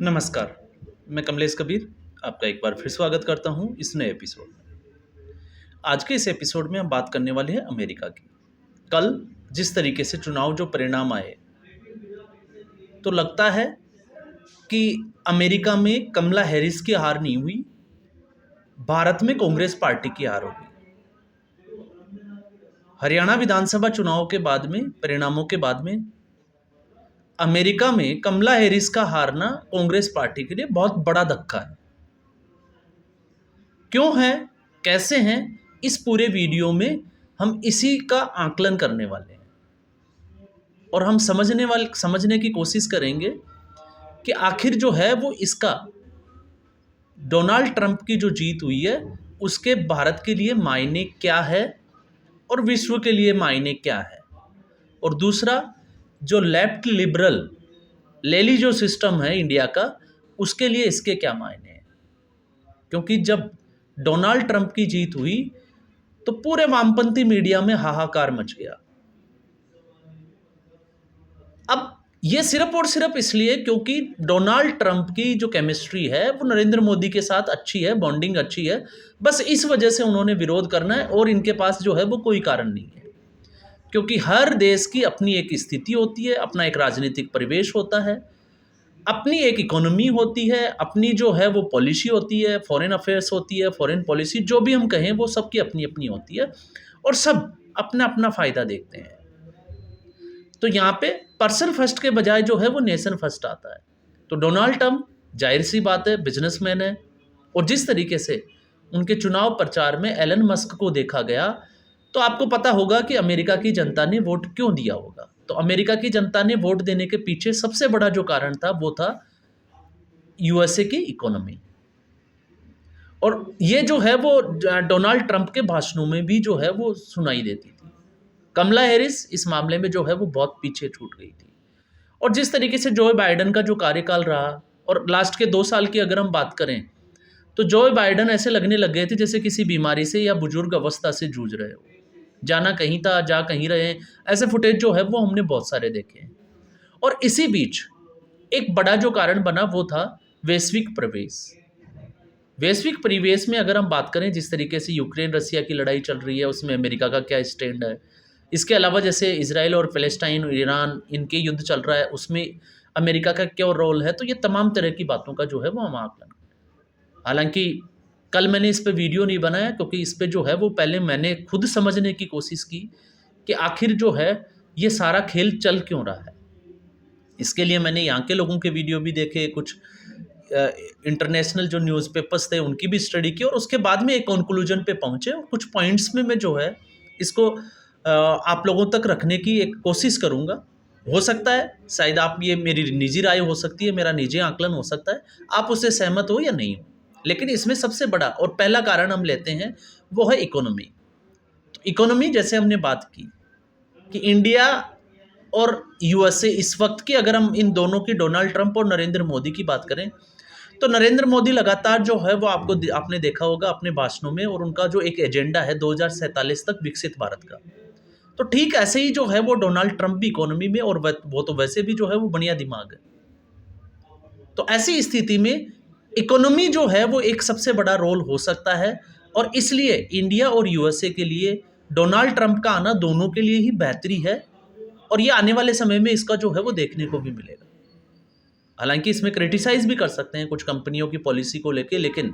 नमस्कार, मैं कमलेश कबीर आपका एक बार फिर स्वागत करता हूं इस नए एपिसोड में। आज के इस एपिसोड में हम बात करने वाले हैं अमेरिका की। कल जिस तरीके से चुनाव जो परिणाम आए, तो लगता है कि अमेरिका में कमला हैरिस की हार नहीं हुई, भारत में कांग्रेस पार्टी की हार होगी। हरियाणा विधानसभा चुनाव के बाद में, परिणामों के बाद में, अमेरिका में कमला हैरिस का हारना कांग्रेस पार्टी के लिए बहुत बड़ा धक्का है। क्यों है, कैसे हैं, इस पूरे वीडियो में हम इसी का आकलन करने वाले हैं और हम समझने की कोशिश करेंगे कि आखिर जो है वो इसका डोनाल्ड ट्रंप की जो जीत हुई है उसके भारत के लिए मायने क्या है और विश्व के लिए मायने क्या है। और दूसरा, जो लेफ्ट लिबरल लेली जो सिस्टम है इंडिया का, उसके लिए इसके क्या मायने हैं। क्योंकि जब डोनाल्ड ट्रंप की जीत हुई तो पूरे वामपंथी मीडिया में हाहाकार मच गया। अब ये सिर्फ और सिर्फ इसलिए क्योंकि डोनाल्ड ट्रंप की जो केमिस्ट्री है वो नरेंद्र मोदी के साथ अच्छी है, बॉन्डिंग अच्छी है, बस इस वजह से उन्होंने विरोध करना है और इनके पास जो है वो कोई कारण नहीं है। क्योंकि हर देश की अपनी एक स्थिति होती है, अपना एक राजनीतिक परिवेश होता है, अपनी एक इकोनॉमी होती है, अपनी जो है वो पॉलिसी होती है, फॉरेन अफेयर्स होती है, फॉरेन पॉलिसी जो भी हम कहें वो सबकी अपनी अपनी होती है और सब अपना अपना फ़ायदा देखते हैं। तो यहाँ पे पर्सन फर्स्ट के बजाय जो है वो नेशन फर्स्ट आता है। तो डोनाल्ड ट्रंप जाहिर सी बात है बिजनेसमैन है, और जिस तरीके से उनके चुनाव प्रचार में एलन मस्क को देखा गया, तो आपको पता होगा कि अमेरिका की जनता ने वोट क्यों दिया होगा। तो अमेरिका की जनता ने वोट देने के पीछे सबसे बड़ा जो कारण था वो था यूएसए की इकोनॉमी। और ये जो है वो डोनाल्ड ट्रंप के भाषणों में भी जो है वो सुनाई देती थी। कमला हैरिस इस मामले में जो है वो बहुत पीछे छूट गई थी। और जिस तरीके से जो बाइडन का जो कार्यकाल रहा, और लास्ट के 2 साल की अगर हम बात करें, तो जो बाइडन ऐसे लगने लग गए थे जैसे किसी बीमारी से या बुजुर्ग अवस्था से जूझ रहे हो, जाना कहीं था, जा कहीं रहे। ऐसे फुटेज जो है वो हमने बहुत सारे देखे हैं। और इसी बीच एक बड़ा जो कारण बना वो था वैश्विक प्रवेश। वैश्विक परिवेश में अगर हम बात करें, जिस तरीके से यूक्रेन रसिया की लड़ाई चल रही है, उसमें अमेरिका का क्या स्टैंड है। इसके अलावा जैसे इजराइल और फ़लस्तीन, ईरान, इनके युद्ध चल रहा है, उसमें अमेरिका का क्या रोल है। तो ये तमाम तरह की बातों का जो है वो हम आकलन। हालांकि कल मैंने इस पे वीडियो नहीं बनाया क्योंकि इस पे जो है वो पहले मैंने खुद समझने की कोशिश की कि आखिर जो है ये सारा खेल चल क्यों रहा है। इसके लिए मैंने यहाँ के लोगों के वीडियो भी देखे, कुछ इंटरनेशनल जो न्यूज़पेपर्स थे उनकी भी स्टडी की, और उसके बाद में एक कंक्लूजन पे पहुँचे। और कुछ पॉइंट्स में मैं जो है इसको आप लोगों तक रखने की एक कोशिश करूँगा। हो सकता है शायद आप, ये मेरी निजी राय हो सकती है, मेरा निजी आकलन हो सकता है, आप उससे सहमत हो या नहीं हो। लेकिन इसमें सबसे बड़ा और पहला कारण हम लेते हैं वो है इकोनॉमी। तो इकोनॉमी जैसे हमने बात की कि इंडिया और यूएसए इस वक्त की, अगर हम इन दोनों की, डोनाल्ड ट्रंप और नरेंद्र मोदी की बात करें, तो नरेंद्र मोदी लगातार जो है वो आपने देखा होगा अपने भाषणों में, और उनका जो एक एजेंडा है 2047 तक विकसित भारत का। तो ठीक ऐसे ही जो है वो डोनाल्ड ट्रंप भी इकोनॉमी में, और वो तो वैसे भी जो है वो बढ़िया दिमाग है। तो ऐसी स्थिति में इकोनॉमी जो है वो एक सबसे बड़ा रोल हो सकता है, और इसलिए इंडिया और यूएसए के लिए डोनाल्ड ट्रंप का आना दोनों के लिए ही बेहतरी है। और ये आने वाले समय में इसका जो है वो देखने को भी मिलेगा। हालांकि इसमें क्रिटिसाइज भी कर सकते हैं कुछ कंपनियों की पॉलिसी को लेके, लेकिन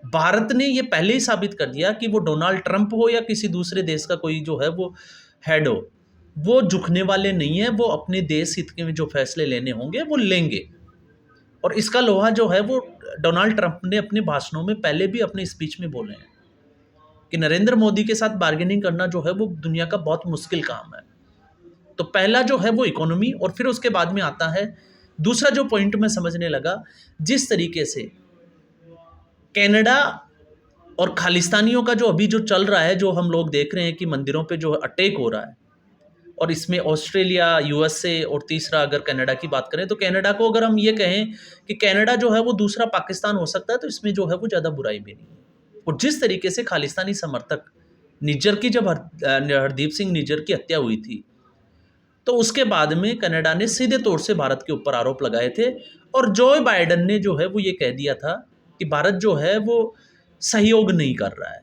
भारत ने ये पहले ही साबित कर दिया कि वो डोनाल्ड ट्रंप हो या किसी दूसरे देश का कोई जो है वो हेड हो, वो झुकने वाले नहीं है। वो अपने देश हित के में जो फैसले लेने होंगे वो लेंगे। और इसका लोहा जो है वो डोनाल्ड ट्रंप ने अपने भाषणों में पहले भी अपने स्पीच में बोले हैं कि नरेंद्र मोदी के साथ बार्गेनिंग करना जो है वो दुनिया का बहुत मुश्किल काम है। तो पहला जो है वो इकोनॉमी, और फिर उसके बाद में आता है दूसरा जो पॉइंट मैं समझने लगा, जिस तरीके से कनाडा और खालिस्तानियों का जो अभी जो चल रहा है, जो हम लोग देख रहे हैं कि मंदिरों पे जो अटैक हो रहा है, और इसमें ऑस्ट्रेलिया, यूएसए, और तीसरा अगर कनाडा की बात करें, तो कनाडा को अगर हम ये कहें कि कनाडा जो है वो दूसरा पाकिस्तान हो सकता है, तो इसमें जो है वो ज़्यादा बुराई भी नहीं है। और जिस तरीके से खालिस्तानी समर्थक निज्जर की, जब हरदीप सिंह निज्जर की हत्या हुई थी, तो उसके बाद में कनाडा ने सीधे तौर से भारत के ऊपर आरोप लगाए थे और जो बाइडेन ने जो है वो ये कह दिया था कि भारत जो है वो सहयोग नहीं कर रहा है।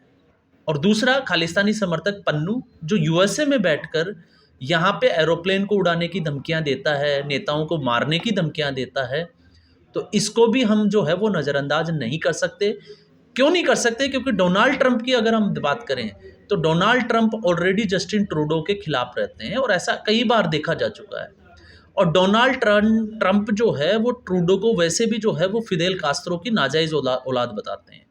और दूसरा, खालिस्तानी समर्थक पन्नू जो यूएसए में बैठकर यहाँ पे एरोप्लेन को उड़ाने की धमकियाँ देता है, नेताओं को मारने की धमकियाँ देता है, तो इसको भी हम जो है वो नज़रअंदाज नहीं कर सकते। क्यों नहीं कर सकते? क्योंकि डोनाल्ड ट्रंप की अगर हम बात करें तो Donald Trump already Justin Trudeau के खिलाफ रहते हैं और ऐसा कई बार देखा जा चुका है। और डोनाल्ड ट्रंप जो है वो ट्रूडो को वैसे भी जो है वो फिदेल कास्त्रो की नाजायज़ औलाद बताते हैं।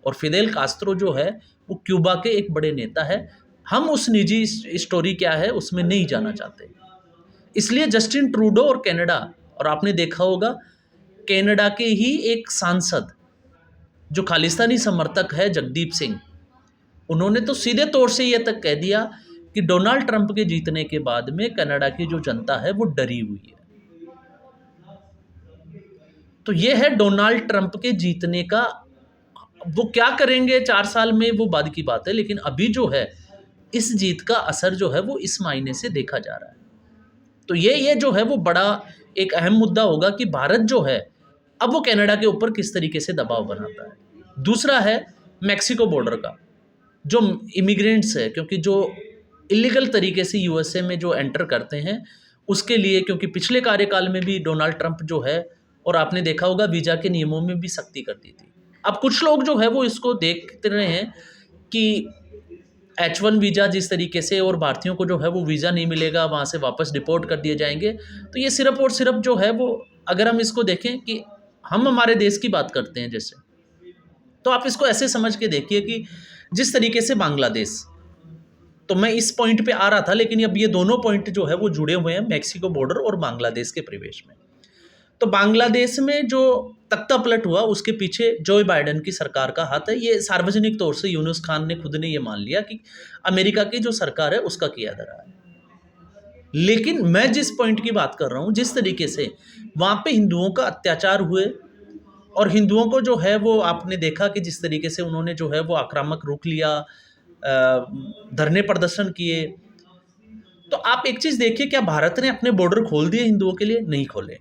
और फिदेल कास्त्रो जो है वो क्यूबा के एक बड़े नेता है। हम उस निजी स्टोरी क्या है उसमें नहीं जाना चाहते। इसलिए जस्टिन ट्रूडो और कनाडा, और आपने देखा होगा कनाडा के ही एक सांसद जो खालिस्तानी समर्थक है जगदीप सिंह, उन्होंने तो सीधे तौर से ये तक कह दिया कि डोनाल्ड ट्रंप के जीतने के बाद में कनाडा की जो जनता है वो डरी हुई है। तो ये है डोनाल्ड ट्रंप के जीतने का। वो क्या करेंगे 4 साल में वो बाद की बात है, लेकिन अभी जो है इस जीत का असर जो है वो इस महीने से देखा जा रहा है। तो ये जो है वो बड़ा एक अहम मुद्दा होगा कि भारत जो है अब वो कनाडा के ऊपर किस तरीके से दबाव बनाता है। दूसरा है मैक्सिको बॉर्डर का, जो इमिग्रेंट्स है, क्योंकि जो इलीगल तरीके से यूएसए में जो एंटर करते हैं उसके लिए, क्योंकि पिछले कार्यकाल में भी डोनाल्ड ट्रंप जो है, और आपने देखा होगा वीज़ा के नियमों में भी सख्ती कर दी थी। अब कुछ लोग जो है वो इसको देखते रहे हैं कि H1 वीज़ा जिस तरीके से, और भारतीयों को जो है वो वीज़ा नहीं मिलेगा, वहाँ से वापस डिपोर्ट कर दिए जाएंगे। तो ये सिर्फ और सिर्फ जो है वो, अगर हम इसको देखें कि हम हमारे देश की बात करते हैं जैसे, तो आप इसको ऐसे समझ के देखिए कि जिस तरीके से बांग्लादेश, तो मैं इस पॉइंट पे आ रहा था, लेकिन अब ये दोनों पॉइंट जो है वो जुड़े हुए हैं मैक्सिको बॉर्डर और बांग्लादेश के प्रवेश में। तो बांग्लादेश में जो तख्ता पलट हुआ उसके पीछे जो बाइडेन की सरकार का हाथ है। ये सार्वजनिक तौर से यूनुस खान ने खुद ने ये मान लिया कि अमेरिका की जो सरकार है उसका किया धरा है। लेकिन मैं जिस पॉइंट की बात कर रहा हूँ, जिस तरीके से वहाँ पे हिंदुओं का अत्याचार हुए और हिंदुओं को जो है वो आपने देखा कि जिस तरीके से उन्होंने जो है वो आक्रामक रुख लिया, धरने प्रदर्शन किए। तो आप एक चीज़ देखिए, क्या भारत ने अपने बॉर्डर खोल दिए हिंदुओं के लिए? नहीं खोले।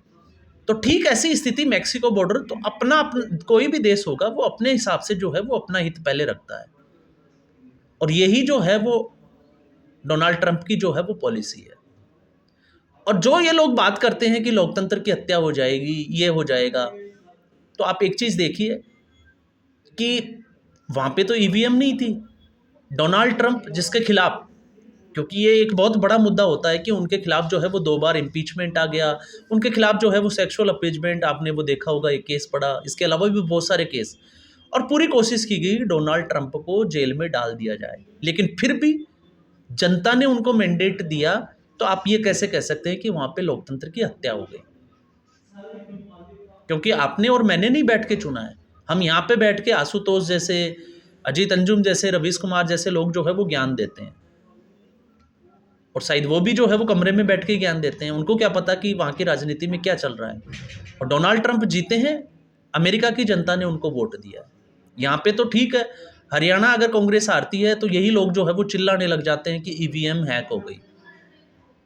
तो ठीक ऐसी स्थिति मैक्सिको बॉर्डर, तो अपना कोई भी देश होगा वो अपने हिसाब से जो है वो अपना हित पहले रखता है, और यही जो है वो डोनाल्ड ट्रंप की जो है वो पॉलिसी है। और जो ये लोग बात करते हैं कि लोकतंत्र की हत्या हो जाएगी, ये हो जाएगा, तो आप एक चीज़ देखिए कि वहाँ पे तो ईवीएम नहीं थी। डोनाल्ड ट्रंप जिसके खिलाफ, क्योंकि ये एक बहुत बड़ा मुद्दा होता है कि उनके खिलाफ जो है वो 2 बार इम्पीचमेंट आ गया, उनके खिलाफ जो है वो सेक्सुअल अपीजमेंट, आपने वो देखा होगा एक केस पड़ा, इसके अलावा भी बहुत सारे केस, और पूरी कोशिश की गई डोनाल्ड ट्रंप को जेल में डाल दिया जाए, लेकिन फिर भी जनता ने उनको मैंडेट दिया। तो आप ये कैसे कह सकते हैं कि वहाँ पे लोकतंत्र की हत्या हो गई? क्योंकि आपने और मैंने नहीं बैठ के चुना है, हम यहाँ पे बैठ के आशुतोष जैसे, अजीत अंजुम जैसे, रवीश कुमार जैसे लोग जो है वो ज्ञान देते हैं, और शायद वो भी जो है वो कमरे में बैठ के ज्ञान देते हैं। उनको क्या पता कि वहाँ की राजनीति में क्या चल रहा है। और डोनाल्ड ट्रंप जीते हैं, अमेरिका की जनता ने उनको वोट दिया है। यहाँ पे तो ठीक है, हरियाणा अगर कांग्रेस हारती है तो यही लोग जो है वो चिल्लाने लग जाते हैं कि ईवीएम हैक हो गई,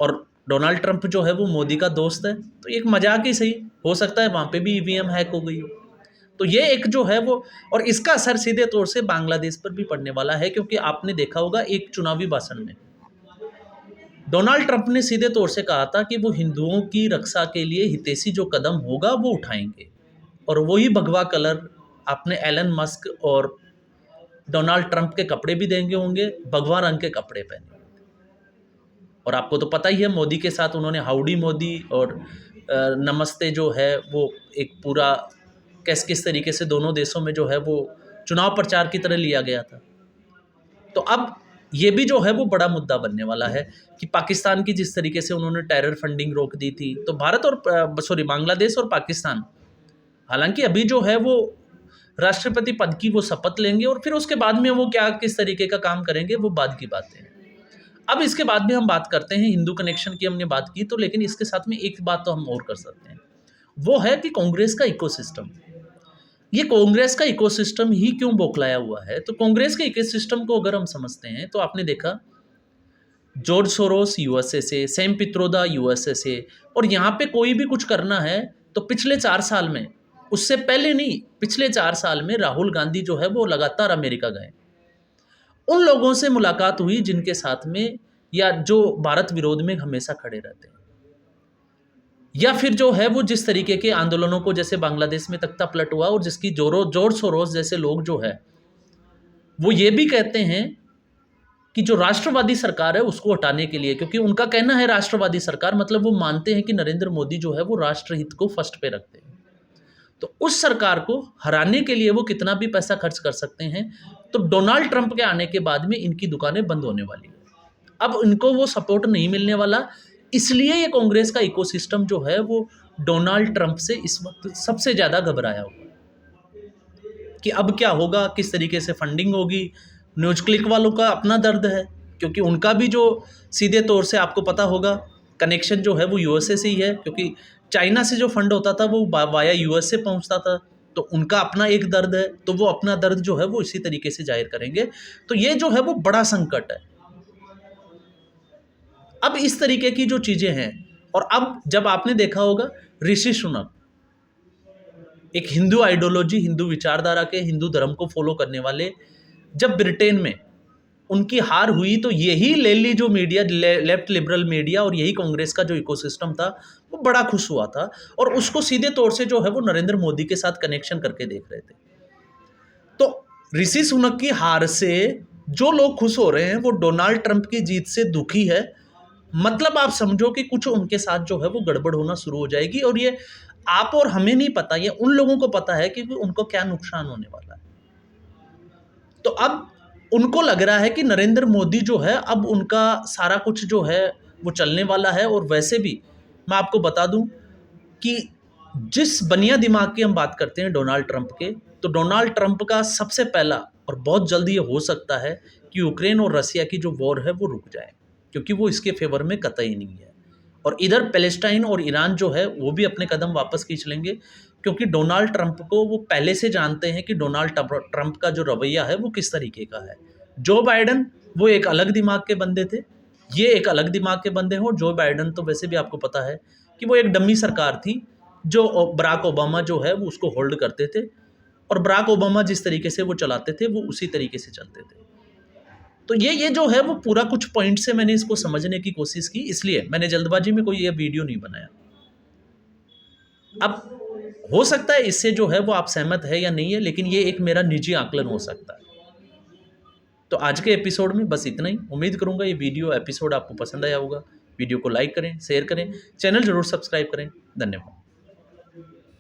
और डोनाल्ड ट्रंप जो है वो मोदी का दोस्त है, तो एक मजाक ही सही, हो सकता है वहाँ पे भी ईवीएम हैक हो गई हो। तो ये एक जो है वो, और इसका असर सीधे तौर से बांग्लादेश पर भी पड़ने वाला है, क्योंकि आपने देखा होगा एक चुनावी भाषण में डोनाल्ड ट्रंप ने सीधे तौर से कहा था कि वो हिंदुओं की रक्षा के लिए हितैषी जो कदम होगा वो उठाएंगे, और वही भगवा कलर आपने एलन मस्क और डोनाल्ड ट्रंप के कपड़े भी देंगे होंगे, भगवा रंग के कपड़े पहने। और आपको तो पता ही है मोदी के साथ उन्होंने हाउडी मोदी और नमस्ते जो है वो एक पूरा किस तरीके से दोनों देशों में जो है वो चुनाव प्रचार की तरह लिया गया था। तो अब ये भी जो है वो बड़ा मुद्दा बनने वाला है कि पाकिस्तान की जिस तरीके से उन्होंने टेरर फंडिंग रोक दी थी, तो भारत और बांग्लादेश और पाकिस्तान, हालांकि अभी जो है वो राष्ट्रपति पद की वो शपथ लेंगे, और फिर उसके बाद में वो क्या किस तरीके का काम करेंगे वो बाद की बातें हैं। अब इसके बाद भी हम बात करते हैं हिंदू कनेक्शन की, हमने बात की, तो लेकिन इसके साथ में एक बात तो हम और कर सकते हैं, वो है कि कांग्रेस का इकोसिस्टम। ये कांग्रेस का इकोसिस्टम ही क्यों बौखलाया हुआ है? तो कांग्रेस के इकोसिस्टम को अगर हम समझते हैं तो आपने देखा जॉर्ज सोरोस यूएसए से, सैम पित्रोदा यूएसए से। और यहाँ पे कोई भी कुछ करना है तो पिछले 4 साल में, उससे पहले नहीं, पिछले 4 साल में राहुल गांधी जो है वो लगातार अमेरिका गए, उन लोगों से मुलाकात हुई जिनके साथ में या जो भारत विरोध में हमेशा खड़े रहते हैं, या फिर जो है वो जिस तरीके के आंदोलनों को, जैसे बांग्लादेश में तख्ता पलट हुआ और जिसकी जॉर्ज सोरोस जैसे लोग जो है वो ये भी कहते हैं कि जो राष्ट्रवादी सरकार है उसको हटाने के लिए, क्योंकि उनका कहना है राष्ट्रवादी सरकार मतलब वो मानते हैं कि नरेंद्र मोदी जो है वो राष्ट्रहित को फर्स्ट पे रखते हैं, तो उस सरकार को हराने के लिए वो कितना भी पैसा खर्च कर सकते हैं। तो डोनाल्ड ट्रंप के आने के बाद में इनकी दुकानें बंद होने वाली है, अब इनको वो सपोर्ट नहीं मिलने वाला, इसलिए ये कांग्रेस का इकोसिस्टम जो है वो डोनाल्ड ट्रंप से इस वक्त सबसे ज़्यादा घबराया हुआ है कि अब क्या होगा, किस तरीके से फंडिंग होगी। न्यूज क्लिक वालों का अपना दर्द है, क्योंकि उनका भी जो सीधे तौर से आपको पता होगा कनेक्शन जो है वो यूएसए से ही है, क्योंकि चाइना से जो फंड होता था वो वाया यूएस से पहुंचता था, तो उनका अपना एक दर्द है, तो वो अपना दर्द जो है वो इसी तरीके से जाहिर करेंगे। तो ये जो है वो बड़ा संकट है। अब इस तरीके की जो चीज़ें हैं, और अब जब आपने देखा होगा ऋषि सुनक, एक हिंदू आइडियोलॉजी, हिंदू विचारधारा के, हिंदू धर्म को फॉलो करने वाले, जब ब्रिटेन में उनकी हार हुई तो यही लेली जो मीडिया, लेफ्ट लिबरल मीडिया और यही कांग्रेस का जो इकोसिस्टम था वो बड़ा खुश हुआ था, और उसको सीधे तौर से जो है वो नरेंद्र मोदी के साथ कनेक्शन करके देख रहे थे। तो ऋषि सुनक की हार से जो लोग खुश हो रहे हैं वो डोनाल्ड ट्रंप की जीत से दुखी है, मतलब आप समझो कि कुछ उनके साथ जो है वो गड़बड़ होना शुरू हो जाएगी, और ये आप और हमें नहीं पता, ये उन लोगों को पता है कि उनको क्या नुकसान होने वाला है। तो अब उनको लग रहा है कि नरेंद्र मोदी जो है अब उनका सारा कुछ जो है वो चलने वाला है। और वैसे भी मैं आपको बता दूं कि जिस बनिया दिमाग की हम बात करते हैं डोनाल्ड ट्रंप के, तो डोनाल्ड ट्रंप का सबसे पहला और बहुत जल्दी ये हो सकता है कि यूक्रेन और रसिया की जो वॉर है वो रुक जाए, क्योंकि वो इसके फेवर में कतई नहीं है। और इधर पैलेस्टाइन और ईरान जो है वो भी अपने कदम वापस खींच लेंगे, क्योंकि डोनाल्ड ट्रंप को वो पहले से जानते हैं कि डोनाल्ड ट्रंप का जो रवैया है वो किस तरीके का है। जो बाइडन वो एक अलग दिमाग के बंदे थे, ये एक अलग दिमाग के बंदे हैं। और जो बाइडन तो वैसे भी आपको पता है कि वो एक डम्मी सरकार थी, जो बराक ओबामा जो है वो उसको होल्ड करते थे, और बराक ओबामा जिस तरीके से वो चलाते थे वो उसी तरीके से चलते थे। तो ये जो है वो पूरा कुछ पॉइंट से मैंने इसको समझने की कोशिश की, इसलिए मैंने जल्दबाजी में कोई ये वीडियो नहीं बनाया। अब हो सकता है इससे जो है वो आप सहमत है या नहीं है, लेकिन ये एक मेरा निजी आकलन हो सकता है। तो आज के एपिसोड में बस इतना ही। उम्मीद करूंगा ये वीडियो एपिसोड आपको पसंद आया होगा। वीडियो को लाइक करें, शेयर करें, चैनल जरूर सब्सक्राइब करें। धन्यवाद।